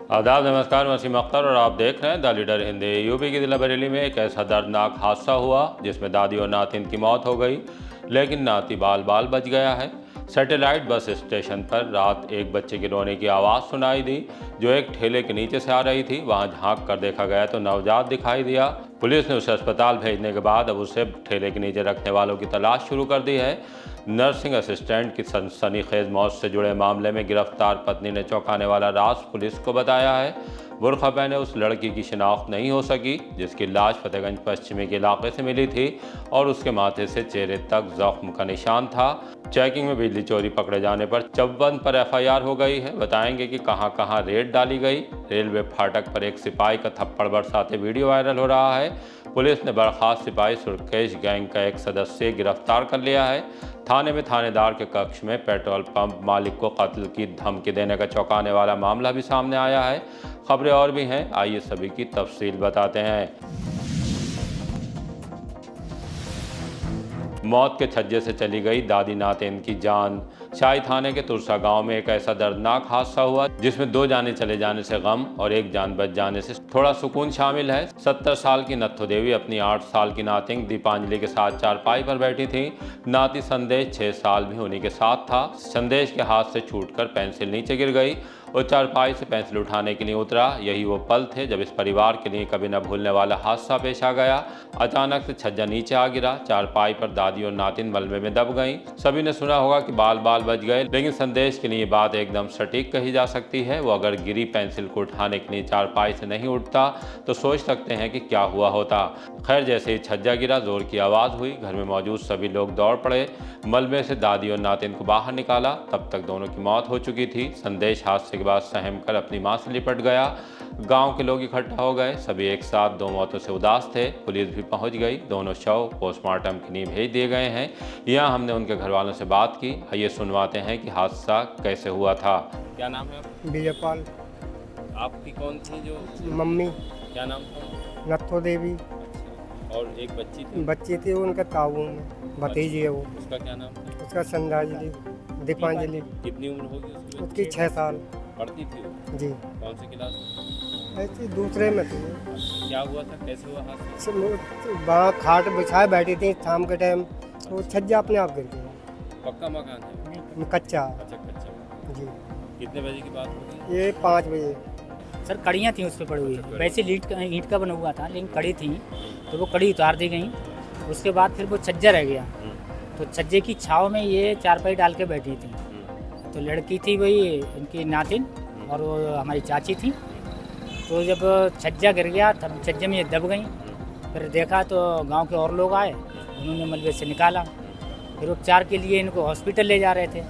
आदाब नमस्कार, वसीम अख्तर और आप देख रहे हैं द लीडर हिंदी। यूपी की जिला बरेली में एक ऐसा दर्दनाक हादसा हुआ जिसमें दादी और नातिन की मौत हो गई, लेकिन नाती बाल बाल बच गया है। सैटेलाइट बस स्टेशन पर रात एक बच्चे की रोने की आवाज़ सुनाई दी जो एक ठेले के नीचे से आ रही थी। वहां झांक कर देखा गया तो नवजात दिखाई दिया। पुलिस ने उसे अस्पताल भेजने के बाद अब उसे ठेले के नीचे रखने वालों की तलाश शुरू कर दी है। नर्सिंग असिस्टेंट की सनसनीखेज मौत से जुड़े मामले में गिरफ्तार पत्नी ने चौंकाने वाला राज पुलिस को बताया है। बुर्का पहने उस लड़की की शिनाख्त नहीं हो सकी जिसकी लाश फतेहगंज पश्चिमी के इलाके से मिली थी और उसके माथे से चेहरे तक जख्म का निशान था। चेकिंग में बिजली चोरी पकड़े जाने पर चौबंद पर एफआईआर हो गई है। बताएंगे कि कहां रेड डाली गई। रेलवे फाटक पर एक सिपाही का थप्पड़ बरसाते वीडियो वायरल हो रहा है। पुलिस ने बर्खास्त सिपाही सुरकेश गैंग का एक सदस्य गिरफ्तार कर लिया है। थाने में थानेदार के कक्ष में पेट्रोल पंप मालिक को कत्ल की धमकी देने का चौंकाने वाला मामला भी सामने आया है। खबरें और भी हैं, आइए सभी की तफसील बताते हैं। मौत के छज्जे से चली गई दादी नातिन की जान। शाही थाने के तुरसा गांव में एक ऐसा दर्दनाक हादसा हुआ जिसमें 2 जाने चले जाने से गम और 1 जान बच जाने से थोड़ा सुकून शामिल है। 70 साल की नत्थो देवी अपनी 8 साल की नातिन दीपांजलि के साथ चारपाई पर बैठी थी। नाती संदेश 6 साल भी उन्हीं के साथ था। संदेश के हाथ से छूटकर पेंसिल नीचे गिर गई और चारपाई से पेंसिल उठाने के लिए उतरा। यही वो पल थे जब इस परिवार के लिए कभी न भूलने वाला हादसा पेश आ गया। अचानक से छज्जा नीचे आ गिरा। चारपाई पर दादी और नातिन मलबे में दब गईं। सभी ने सुना होगा कि बाल बाल बच गए, लेकिन संदेश के लिए ये बात एकदम सटीक कही जा सकती है। वो अगर गिरी पेंसिल को उठाने के लिए चारपाई से नहीं उठता तो सोच सकते हैं कि क्या हुआ होता। खैर, जैसे ही छज्जा गिरा जोर की आवाज़ हुई। घर में मौजूद सभी लोग दौड़ पड़े। मलबे से दादी और नातिन को बाहर निकाला। तब तक दोनों की मौत हो चुकी थी। संदेश हादसे के बाद सहम कर अपनी मां से लिपट गया। गांव के लोग इकट्ठा हो गए। सभी एक साथ 2 मौतों से उदास थे। पुलिस भी पहुंच गई। दोनों शव पोस्टमार्टम के लिए भेज दिए गए हैं। यहाँ हमने उनके घर वालों से बात की। आइए सुनवाते हैं कि हादसा कैसे हुआ था। क्या नाम है आपका? विजयपाल। आपकी कौन थी जो? मम्मी क्या नाम था? नत्थो देवी। अच्छा, और एक बच्ची थी? बच्ची थी उनका ताऊ में भतीजी है वो। उसका क्या नाम था? उसका संध्याजलि दीपांजलि। कितनी उम्र होगी उसकी? उसकी 6 साल। पढ़ती थी वो? जी, कौन सी क्लास में? ऐसी दूसरे में थी। क्या हुआ था, कैसे हुआ हादसा? वहाँ खाट बिछाए बैठी थी शाम के टाइम, तो छज्जा अपने आप गिर गया। पक्का मकान है? कच्चा। अच्छा, कच्चा। जी, कितने बजे की बात होगी? ये 5 बजे। सर कड़ियाँ थी उस पर पड़ी हुई। वैसे ईंट का बना हुआ था, लेकिन कड़ी थी तो वो कड़ी उतार दी गई। उसके बाद फिर वो छज्जा रह गया, तो छज्जे की छाव में ये चारपाई डाल के बैठी थी। तो लड़की थी वही इनकी नातिन और वो हमारी चाची थी। तो जब छज्जा गिर गया तब छज्जे में ये दब गई। फिर देखा तो गांव के और लोग आए, उन्होंने मलबे से निकाला। फिर उपचार के लिए इनको हॉस्पिटल ले जा रहे थे।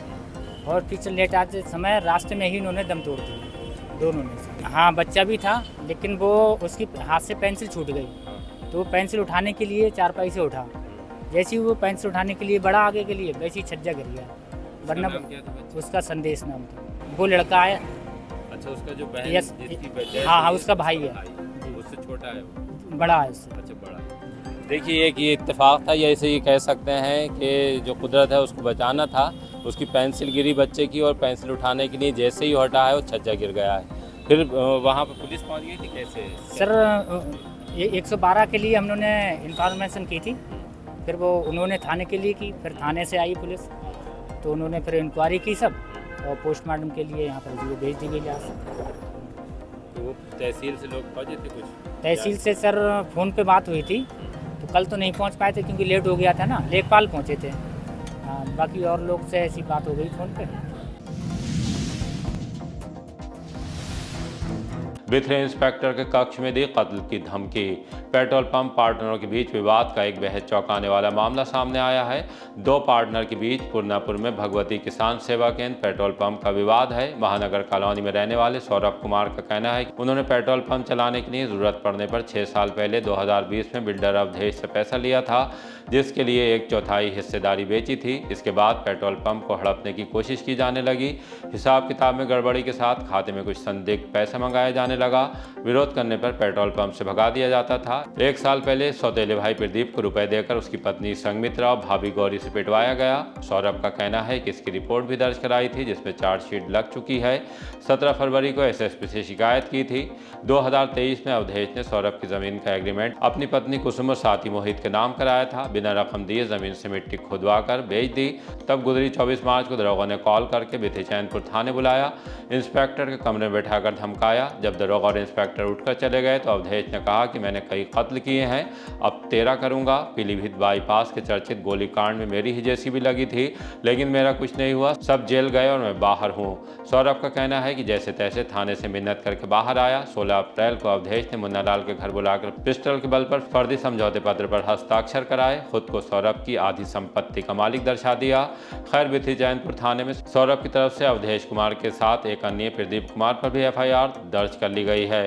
हॉस्पिटल ले जाते समय रास्ते में ही इन्होंने दम तोड़ दिया, दोनों ने। हाँ, बच्चा भी था, लेकिन वो उसकी हाथ से पेंसिल छूट गई, तो वो पेंसिल उठाने के लिए चारपाई से उठा। जैसे ही वो पेंसिल उठाने के लिए बढ़ा आगे के लिए, वैसे ही छज्जा गिर गया। वरना उसका संदेश नाम था। वो लड़का आया। अच्छा, उसका जो बहन जिसकी वजह हाँ, उसका भाई है। उससे छोटा है वो? बड़ा है उससे। अच्छा, बड़ा है। देखिए, एक ये इत्तेफाक था, या इसे ये कह सकते हैं कि जो कुदरत है उसको बचाना था। उसकी पेंसिल गिरी बच्चे की, और पेंसिल उठाने के लिए जैसे ही हटा है वो छज्जा गिर गया है। फिर वहाँ पर पुलिस पहुँच गई थी कैसे? सर ये 112 के लिए हम लोगों ने इंफॉर्मेशन की थी। फिर वो उन्होंने थाने के लिए की। फिर थाने से आई पुलिस, तो उन्होंने फिर इंक्वायरी की सब, और पोस्टमार्टम के लिए यहाँ पर भेज दी गई लाश। तो वो तहसील से लोग पहुँचे थे कुछ? तहसील से सर फ़ोन पे बात हुई थी, तो कल तो नहीं पहुँच पाए थे क्योंकि लेट हो गया था ना। लेखपाल पहुँचे थे। हाँ, बाकी और लोग से ऐसी बात हो गई फ़ोन पे। बिथरे इंस्पेक्टर के कक्ष में दी कत्ल की धमकी। पेट्रोल पंप पार्टनरों के बीच विवाद का एक बेहद चौंकाने वाला मामला सामने आया है। 2 पार्टनर के बीच पुरनापुर में भगवती किसान सेवा केंद्र पेट्रोल पंप का विवाद है। महानगर कॉलोनी में रहने वाले सौरभ कुमार का कहना है कि उन्होंने पेट्रोल पंप चलाने के लिए जरूरत पड़ने पर 6 साल पहले 2020 में बिल्डर अवधेश से पैसा लिया था, जिसके लिए 1/4 हिस्सेदारी बेची थी। इसके बाद पेट्रोल पंप को हड़पने की कोशिश की जाने लगी। हिसाब किताब में गड़बड़ी के साथ खाते में कुछ संदिग्ध पैसे मंगाए जाने लगा। विरोध करने पर पेट्रोल पंप से भगा दिया जाता था। 1 साल पहले सौतेले भाई प्रदीप को रुपए देकर उसकी पत्नी संगमित्रा और भाभी गौरी से पिटवाया गया। सौरभ का कहना है कि इसकी रिपोर्ट भी दर्ज कराई थी, जिसमें चार्जशीट लग चुकी है। 17 फरवरी को एसएसपी से शिकायत की थी। 2023 में अवधेश ने सौरभ की जमीन का एग्रीमेंट अपनी पत्नी कुसुम और साथी मोहित के नाम कराया था। बिना रकम दिए जमीन से मिट्टी खुदवा कर बेच दी। तब गुजरी 24 मार्च को दरोगा ने कॉल करके बिथी चैनपुर थाने बुलाया। इंस्पेक्टर के कमरे में बैठाकर धमकाया। जब दरोगा और इंस्पेक्टर उठकर चले गए तो अवधेश ने कहा कि मैंने कई कत्ल किए हैं, अब 13 करूंगा। पीलीभीत बाईपास के चर्चित गोलीकांड में मेरी ही जेसीबी लगी थी, लेकिन मेरा कुछ नहीं हुआ। सब जेल गए और मैं बाहर हूँ। सौरभ का कहना है कि जैसे तैसे थाने से मिन्नत करके बाहर आया। 16 अप्रैल को अवधेश ने मुन्नालाल के घर बुलाकर पिस्टल के बल पर फर्जी समझौते पत्र पर हस्ताक्षर कराए। खुद को सौरभ की आधी संपत्ति का मालिक दर्शा दिया। खैर, बिथी चैनपुर थाने में सौरभ की तरफ से अवधेश कुमार के साथ एक अन्य प्रदीप कुमार पर भी एफआईआर दर्ज कर ली गई है।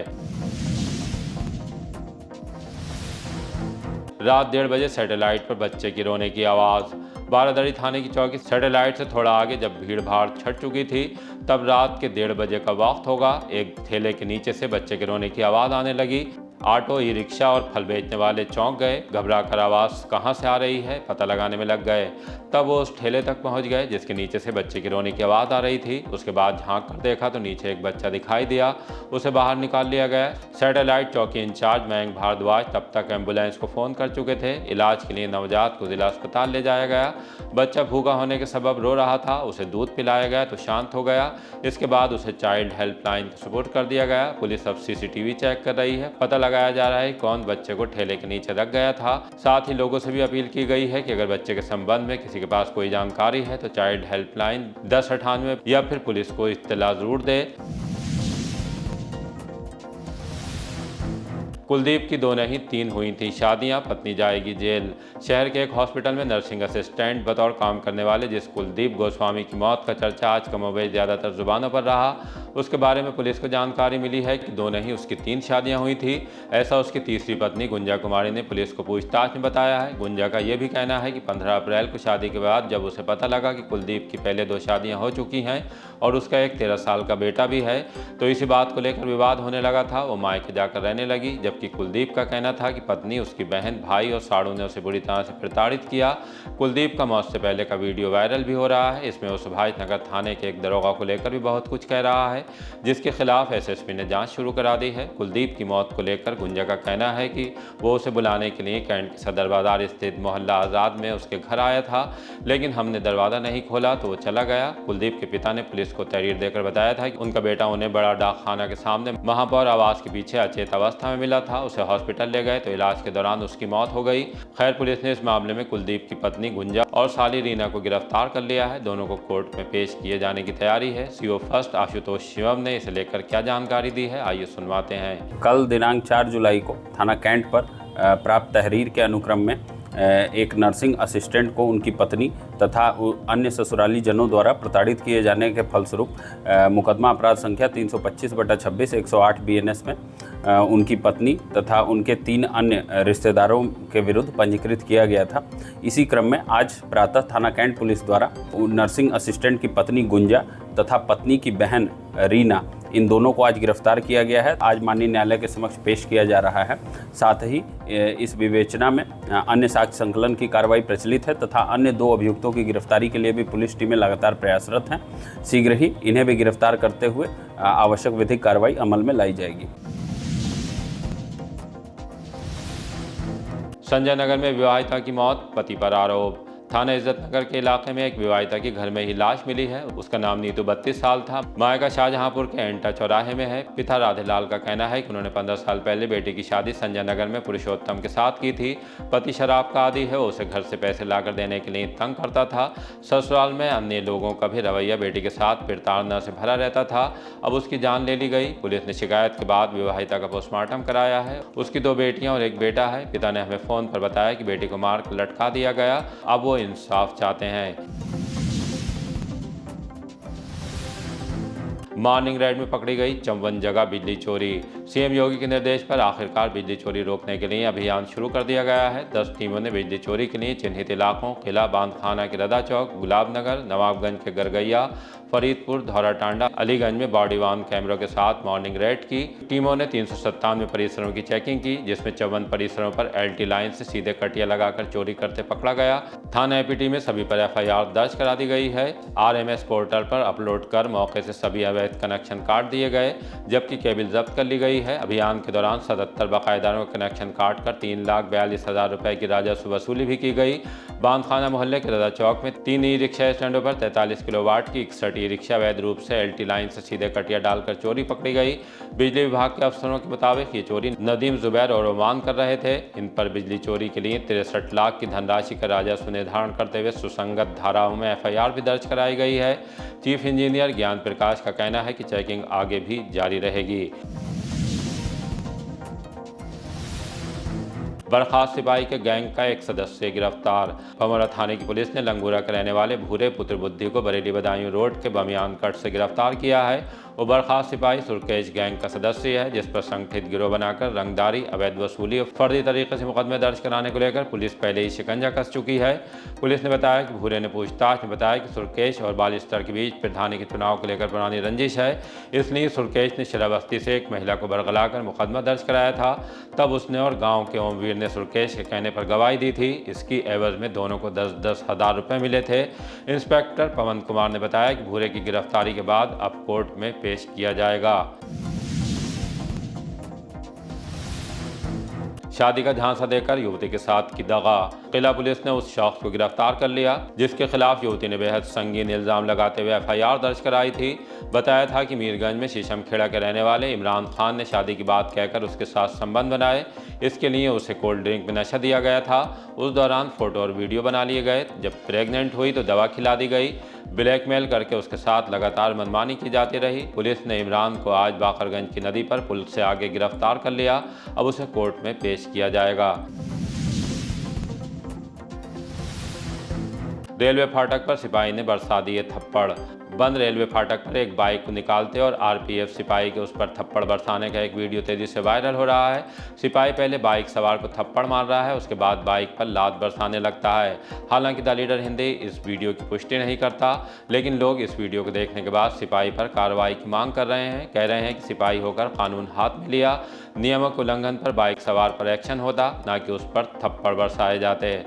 रात 1:30 बजे सैटेलाइट पर बच्चे की रोने की आवाज़। बारादरी थाने की चौकी सैटेलाइट से थोड़ा आगे जब भीड़ भाड़ छट चुकी थी, तब रात के 1:30 बजे का वक्त होगा। एक ठेले के नीचे से बच्चे के रोने की आवाज़ आने लगी। ऑटो, ई रिक्शा और फल बेचने वाले चौंक गए। घबरा कर आवाज़ कहाँ से आ रही है पता लगाने में लग गए। तब वो उस ठेले तक पहुंच गए जिसके नीचे से बच्चे की रोने की आवाज़ आ रही थी। उसके बाद झांक कर देखा तो नीचे एक बच्चा दिखाई दिया। उसे बाहर निकाल लिया गया। सैटेलाइट चौकी इंचार्ज मयंक भारद्वाज तब तक एम्बुलेंस को फ़ोन कर चुके थे। इलाज के लिए नवजात को जिला अस्पताल ले जाया गया। बच्चा भूखा होने के सबब रो रहा था। उसे दूध पिलाया गया तो शांत हो गया। इसके बाद उसे चाइल्ड हेल्पलाइन को सपोर्ट कर दिया गया। पुलिस अब CCTV चेक कर रही है। पता लगाया जा रहा है कौन बच्चे को ठेले के नीचे रख गया था। साथ ही लोगों से भी अपील की गई है कि अगर बच्चे के संबंध में किसी के पास कोई जानकारी है तो चाइल्ड हेल्पलाइन 1098 या फिर पुलिस को इत्तला जरूर दे। कुलदीप की 2 नहीं 3 हुई थी शादियां, पत्नी जाएगी जेल। शहर के एक हॉस्पिटल में नर्सिंग असिस्टेंट बतौर काम करने वाले जिस कुलदीप गोस्वामी की मौत का चर्चा आज कमोबेश ज़्यादातर जुबानों पर रहा, उसके बारे में पुलिस को जानकारी मिली है कि 2 नहीं उसकी 3 शादियां हुई थी। ऐसा उसकी तीसरी पत्नी गुंजा कुमारी ने पुलिस को पूछताछ में बताया है। गुंजा का यह भी कहना है कि 15 अप्रैल को शादी के बाद जब उसे पता लगा कि कुलदीप की पहले 2 शादियाँ हो चुकी हैं और उसका एक 13 साल का बेटा भी है, तो इसी बात को लेकर विवाद होने लगा था। वो मायके जाकर रहने लगी, जबकि कुलदीप का कहना था कि पत्नी, उसकी बहन, भाई और साड़ू ने उसे बुरी तरह से प्रताड़ित किया। कुलदीप का मौत से पहले का वीडियो वायरल भी हो रहा है। इसमें वो सुभाष नगर थाने के एक दरोगा को लेकर भी बहुत कुछ कह रहा है, जिसके खिलाफ एसएसपी ने जांच शुरू करा दी है। कुलदीप की मौत को लेकर गुंजा का कहना है कि वो उसे बुलाने के लिए कैंट के सदर बाजार स्थित मोहल्ला आज़ाद में उसके घर आया था, लेकिन हमने दरवाज़ा नहीं खोला तो वो चला गया। कुलदीप के पिता ने पुलिस को तहरीर देकर बताया था कि उनका बेटा उन्हें बड़ा डाक खाना के सामने महापौर आवास के पीछे अचेत अवस्था में मिला था। उसे हॉस्पिटल ले गए तो इलाज के दौरान उसकी मौत हो गई। खैर, पुलिस ने इस मामले में कुलदीप की पत्नी गुंजा और साली रीना को गिरफ्तार कर लिया है। दोनों को कोर्ट में पेश किए जाने की तैयारी है। CO फर्स्ट आशुतोष शिवम ने इसे लेकर क्या जानकारी दी है, आइए सुनवाते हैं। कल दिनांक 4 जुलाई को थाना कैंट पर प्राप्त तहरीर के अनुक्रम में एक नर्सिंग असिस्टेंट को उनकी पत्नी तथा अन्य ससुराली जनों द्वारा प्रताड़ित किए जाने के फलस्वरूप मुकदमा अपराध संख्या 325/26 108 BNS में उनकी पत्नी तथा उनके 3 अन्य रिश्तेदारों के विरुद्ध पंजीकृत किया गया था। इसी क्रम में आज प्रातः थाना कैंट पुलिस द्वारा नर्सिंग असिस्टेंट की पत्नी गुंजा तथा पत्नी की बहन रीना, इन दोनों को आज गिरफ्तार किया गया है। आज माननीय न्यायालय के समक्ष पेश किया जा रहा है। साथ ही इस विवेचना में अन्य साक्ष्य संकलन की कार्रवाई प्रचलित है तथा अन्य 2 अभियुक्तों की गिरफ्तारी के लिए भी पुलिस टीमें लगातार प्रयासरत हैं। शीघ्र ही इन्हें भी गिरफ्तार करते हुए आवश्यक विधिक कार्रवाई अमल में लाई जाएगी। संजय नगर में विवाहिता की मौत, पति पर आरोप। थाना इज्जत नगर के इलाके में एक विवाहिता की घर में ही लाश मिली है। उसका नाम नीतू 32 साल था। मायका शाहजहांपुर के एंटा चौराहे में है। पिता राधेलाल का कहना है कि उन्होंने 15 साल पहले बेटी की शादी संजय नगर में पुरुषोत्तम के साथ की थी। पति शराब का आदी है, वो उसे घर से पैसे लाकर देने के लिए तंग करता था। ससुराल में अन्य लोगों का भी रवैया बेटी के साथ प्रताड़ना से भरा रहता था। अब उसकी जान ले ली गई। पुलिस ने शिकायत के बाद विवाहिता का पोस्टमार्टम कराया है। उसकी 2 बेटियां और 1 बेटा है। पिता ने हमें फ़ोन पर बताया कि बेटी को मार कर लटका दिया गया। अब वो इंसाफ चाहते हैं। मॉर्निंग राइड में पकड़ी गई 54 जगह बिजली चोरी। सीएम योगी के निर्देश पर आखिरकार बिजली चोरी रोकने के लिए अभियान शुरू कर दिया गया है। 10 टीमों ने बिजली चोरी के लिए चिन्हित इलाकों किला बांधखाना के रदा चौक, गुलाबनगर, नवाबगंज के गरगैया, फरीदपुर, धौरा टांडा, अलीगंज में बॉडी वार्न कैमरों के साथ मॉर्निंग रेड की। टीमों ने 397 परिसरों की चेकिंग की, जिसमें 54 परिसरों पर एलटी लाइन से सीधे कटिया लगाकर चोरी करते पकड़ा गया। थाना एपीटी में सभी पर एफआईआर दर्ज करा दी गई है। आरएमएस पोर्टल पर अपलोड कर मौके से सभी अवैध कनेक्शन काट दिए गए, जबकि केबल जब्त कर ली गई है। अभियान के दौरान 77 बकायेदारों का कनेक्शन काट कर 3,42,000 रुपए की राजस्व वसूली भी की गई। बांधखाना मोहल्ले के रदा चौक में 3 ई रिक्शा स्टैंडों पर 43 किलोवाट की 61 ई रिक्शा अवैध रूप से एलटी लाइन से सीधे कटिया डालकर चोरी पकड़ी गई। बिजली विभाग के अफसरों के मुताबिक ये चोरी नदीम जुबैर और ओमान कर रहे थे। इन पर बिजली चोरी के लिए 63 लाख की धनराशि का राजस्व निर्धारण करते हुए सुसंगत धाराओं में एफआईआर भी दर्ज कराई गई है। चीफ इंजीनियर ज्ञान प्रकाश का कहना है कि चेकिंग आगे भी जारी रहेगी। बर्खास्त सिपाही के गैंग का एक सदस्य गिरफ्तार। पमोरा थाने की पुलिस ने लंगूरा के रहने वाले भूरे पुत्र बुद्धि को बरेली बदायूं रोड के बमियान कट से गिरफ्तार किया है। वो बर्खास्त सिपाही सुरकेश गैंग का सदस्य है, जिस पर संगठित गिरोह बनाकर रंगदारी, अवैध वसूली और फर्जी तरीके से मुकदमे दर्ज कराने को लेकर पुलिस पहले ही शिकंजा कस चुकी है। पुलिस ने बताया कि भूरे ने पूछताछ में बताया कि सुरकेश और बालिस्टर के बीच प्रधानी के चुनाव को लेकर पुरानी रंजिश है, इसलिए सुरकेश ने शराबस्ती से एक महिला को बरगलाकर मुकदमा दर्ज कराया था। तब उसने और गाँव के ओमवीर ने सुरकेश के कहने पर गवाही दी थी। इसकी एवज में दोनों को 10-10 हज़ार रुपये मिले थे। इंस्पेक्टर पवन कुमार ने बताया कि भूरे की गिरफ्तारी के बाद अब कोर्ट में पेश किया जाएगा। शादी का झांसा देकर युवती के साथ की दगा। किला पुलिस ने उस शख्स को गिरफ्तार कर लिया जिसके खिलाफ युवती ने बेहद संगीन इल्जाम लगाते हुए एफआईआर दर्ज कराई थी। बताया था कि मीरगंज में शीशम खेड़ा के रहने वाले इमरान खान ने शादी की बात कहकर उसके साथ संबंध बनाए। इसके लिए उसे कोल्ड ड्रिंक में नशा दिया गया था। उस दौरान फोटो और वीडियो बना लिए गए। जब प्रेग्नेंट हुई तो दवा खिला दी गई। ब्लैकमेल करके उसके साथ लगातार मनमानी की जाती रही। पुलिस ने इमरान को आज बाकरगंज की नदी पर पुल से आगे गिरफ्तार कर लिया। अब उसे कोर्ट में पेश किया जाएगा। रेलवे फाटक पर सिपाही ने बरसा दिए थप्पड़। बंद रेलवे फाटक पर एक बाइक को निकालते और आरपीएफ सिपाही के उस पर थप्पड़ बरसाने का एक वीडियो तेजी से वायरल हो रहा है। सिपाही पहले बाइक सवार को थप्पड़ मार रहा है, उसके बाद बाइक पर लात बरसाने लगता है। हालांकि द लीडर हिंदी इस वीडियो की पुष्टि नहीं करता, लेकिन लोग इस वीडियो को देखने के बाद सिपाही पर कार्रवाई की मांग कर रहे हैं। कह रहे हैं कि सिपाही होकर कानून हाथ में लिया, नियमों के उल्लंघन पर बाइक सवार पर एक्शन होता, न कि उस पर थप्पड़ बरसाए जाते।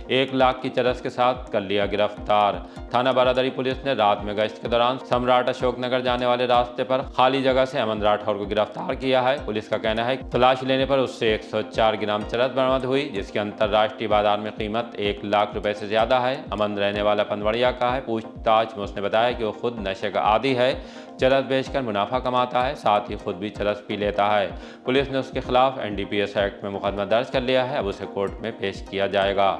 1 लाख की चरस के साथ कर लिया गिरफ्तार। थाना बारादरी पुलिस ने रात में गश्त के दौरान सम्राट अशोक नगर जाने वाले रास्ते पर खाली जगह से अमन राठौर को गिरफ्तार किया है। पुलिस का कहना है कि तलाशी लेने पर उससे 104 ग्राम चरस बरामद हुई, जिसकी अंतर्राष्ट्रीय बाजार में कीमत 1 लाख रुपए से ज्यादा है। अमन रहने वाला पनवड़िया का है। पूछताछ में उसने बताया कि वो खुद नशे का आदी है, चरस बेचकर मुनाफा कमाता है, साथ ही खुद भी चरस पी लेता है। पुलिस ने उसके खिलाफ एनडीपीएस एक्ट में मुकदमा दर्ज कर लिया है। अब उसे कोर्ट में पेश किया जाएगा।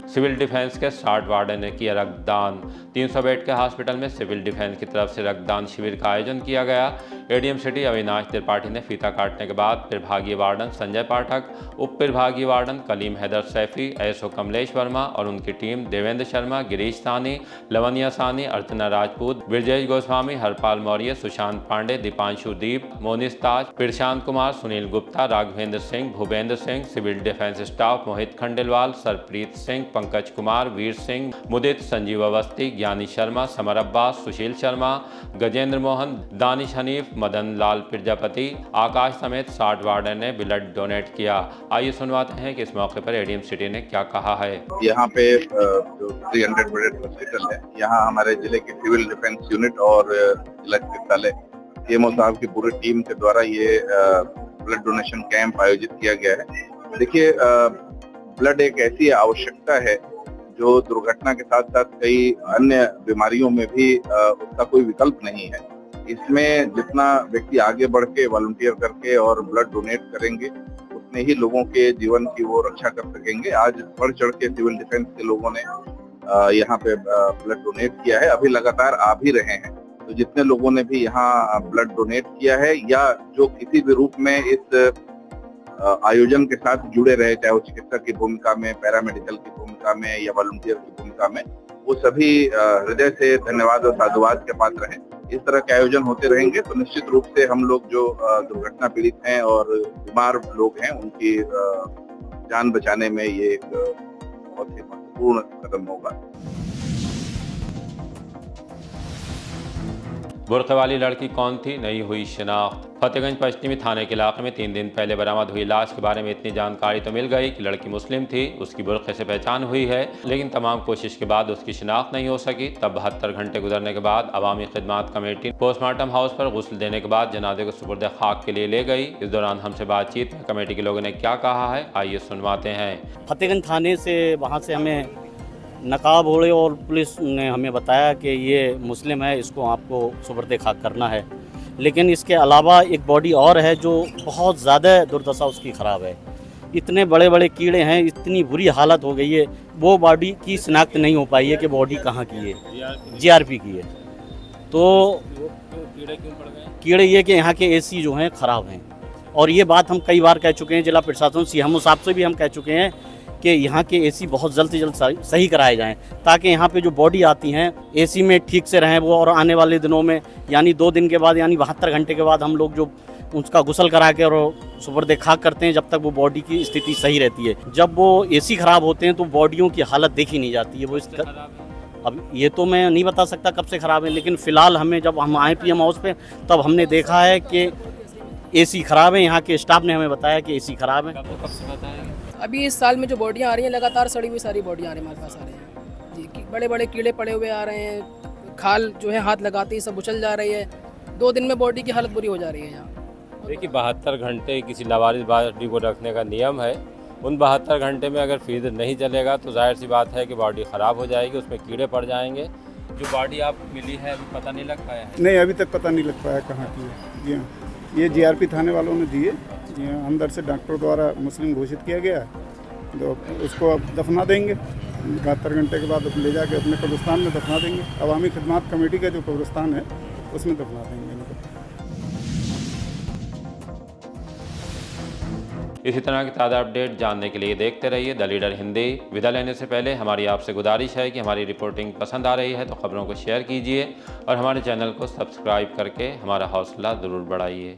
सिविल डिफेंस के 60 वार्डन ने किया रक्तदान। 300 बेड के हॉस्पिटल में सिविल डिफेंस की तरफ से रक्तदान शिविर का आयोजन किया गया। एडीएम सिटी अविनाश त्रिपाठी ने फीता काटने के बाद प्रभागीय वार्डन संजय पाठक, उप प्रभागीय वार्डन कलीम हैदर सैफी, एसओ कमलेश वर्मा और उनकी team Devendra Sharma, Girish Saini, Lavaniya Saini, Archana Rajput, Brajesh Goswami, Harpal Maurya, Sushant Pandey, Deepanshu Deep, Monis Taj, Prashant Kumar, Sunil Gupta, Raghvendra Singh, Bhupendra Singh, civil defence staff Mohit Khandelwal, Sarpreet Singh, Pankaj Kumar, Veer Singh, Mudit, Sanjeev Awasthi, Gyani Sharma, Samar Abbas, Sushil Sharma, Gajendra Mohan, Danish Hanif, Madan Lal Prajapati, Akash समेत 60 वार्डन ने ब्लड डोनेट किया। आइए सुनवाते हैं कि इस मौके पर एडीएम सिटी ने क्या कहा है। यहाँ पे जो 300 बेडेड हॉस्पिटल है, यहाँ हमारे जिले के सिविल डिफेंस यूनिट और जिला चिकित्सालय सीएमओ साहब की पूरी टीम के द्वारा ये ब्लड डोनेशन कैंप आयोजित किया गया है। देखिए, ब्लड एक ऐसी आवश्यकता है जो दुर्घटना के साथ साथ कई अन्य बीमारियों में भी उसका कोई विकल्प नहीं है। इसमें जितना व्यक्ति आगे बढ़ के वॉलंटियर करके और ब्लड डोनेट करेंगे, उतने ही लोगों के जीवन की वो रक्षा कर सकेंगे। आज बढ़ चढ़ के सिविल डिफेंस के लोगों ने यहाँ पे ब्लड डोनेट किया है, अभी लगातार आ भी रहे हैं। तो जितने लोगों ने भी यहाँ ब्लड डोनेट किया है या जो किसी भी रूप में इस आयोजन के साथ जुड़े रहे, चाहे वो चिकित्सक की भूमिका में, पैरामेडिकल की भूमिका में या वॉलंटियर की भूमिका में, वो सभी हृदय से धन्यवाद और साधुवाद के पात्र हैं। इस तरह के आयोजन होते रहेंगे तो निश्चित रूप से हम लोग जो दुर्घटना पीड़ित हैं और बीमार लोग हैं उनकी जान बचाने में ये एक बहुत ही महत्वपूर्ण कदम होगा। बुर्के वाली लड़की कौन थी, नहीं हुई शिनाख्त। फतेहगंज पश्चिमी थाने के इलाके में 3 दिन पहले बरामद हुई लाश के बारे में इतनी जानकारी तो मिल गई कि लड़की मुस्लिम थी, उसकी बुर्के से पहचान हुई है, लेकिन तमाम कोशिश के बाद उसकी शिनाख्त नहीं हो सकी। तब 72 घंटे गुजरने के बाद अवामी खिदमत कमेटी पोस्टमार्टम हाउस पर गुस्ल देने के बाद जनाजे को सुपुर्द खाक के लिए ले गई। इस दौरान हमसे बातचीत में कमेटी के लोगों ने क्या कहा है, आइए सुनवाते हैं। फतेहगंज थाने से वहाँ से हमें नकाब ओढ़े और पुलिस ने हमें बताया कि ये मुस्लिम है, इसको आपको सुपुर्द खाक करना है। लेकिन इसके अलावा एक बॉडी और है जो बहुत ज़्यादा दुर्दशा उसकी ख़राब है, इतने बड़े बड़े कीड़े हैं, इतनी बुरी हालत हो गई है, वो बॉडी की शिनाख्त नहीं हो पाई है कि बॉडी कहाँ की है, जीआरपी की है। तो कीड़े ये कि यहाँ के एसी जो हैं ख़राब हैं, और ये बात हम कई बार कह चुके हैं, जिला प्रशासन सीएमओ साहब से भी हम कह चुके हैं कि यहाँ के एसी बहुत जल्द से जल्द सही कराए जाएं, ताकि यहाँ पे जो बॉडी आती हैं एसी में ठीक से रहें वो, और आने वाले दिनों में यानी 2 दिन के बाद यानी 72 घंटे के बाद हम लोग जो उसका गुस्ल करा के और सुपुर्द खाक करते हैं, जब तक वो बॉडी की स्थिति सही रहती है। जब वो एसी ख़राब होते हैं तो बॉडियों की हालत देखी नहीं जाती है। वो अब ये तो मैं नहीं बता सकता कब से ख़राब है, लेकिन फ़िलहाल हमें जब हम आए पीएम हाउस पे तब हमने देखा है कि एसी ख़राब है। यहाँ के स्टाफ ने हमें बताया कि एसी ख़राब है। अभी इस साल में जो बॉडियाँ आ रही हैं लगातार सड़ी हुई सारी बॉडियाँ आ रही हैं हमारे पास आ रहे हैं जी, बड़े बड़े कीड़े पड़े हुए आ रहे हैं, खाल जो है हाथ लगाते ही सब उछल जा रही है। 2 दिन में बॉडी की हालत बुरी हो जा रही है यहाँ। देखिए 72 घंटे किसी लावारिस बॉडी को रखने का नियम है। उन 72 घंटे में अगर फ्रीजर नहीं चलेगा तो जाहिर सी बात है कि बॉडी ख़राब हो जाएगी, उसमें कीड़े पड़ जाएंगे। जो बॉडी आप मिली है अभी पता नहीं लग पाया है? नहीं, अभी तक पता नहीं लग पाया कहाँ की है। जी हाँ, ये जीआरपी थाने वालों ने दिए। जी हाँ, अंदर से डॉक्टर द्वारा मुस्लिम घोषित किया गया है, तो उसको अब दफना देंगे। 72 घंटे के बाद ले जाके अपने कब्रिस्तान में दफना देंगे। अवामी खिदमत कमेटी का जो कब्रिस्तान है उसमें दफना देंगे इनको। इसी तरह की ताज़ा अपडेट जानने के लिए देखते रहिए द लीडर हिंदी। विदा लेने से पहले हमारी आपसे गुजारिश है कि हमारी रिपोर्टिंग पसंद आ रही है तो खबरों को शेयर कीजिए और हमारे चैनल को सब्सक्राइब करके हमारा हौसला ज़रूर बढ़ाइए।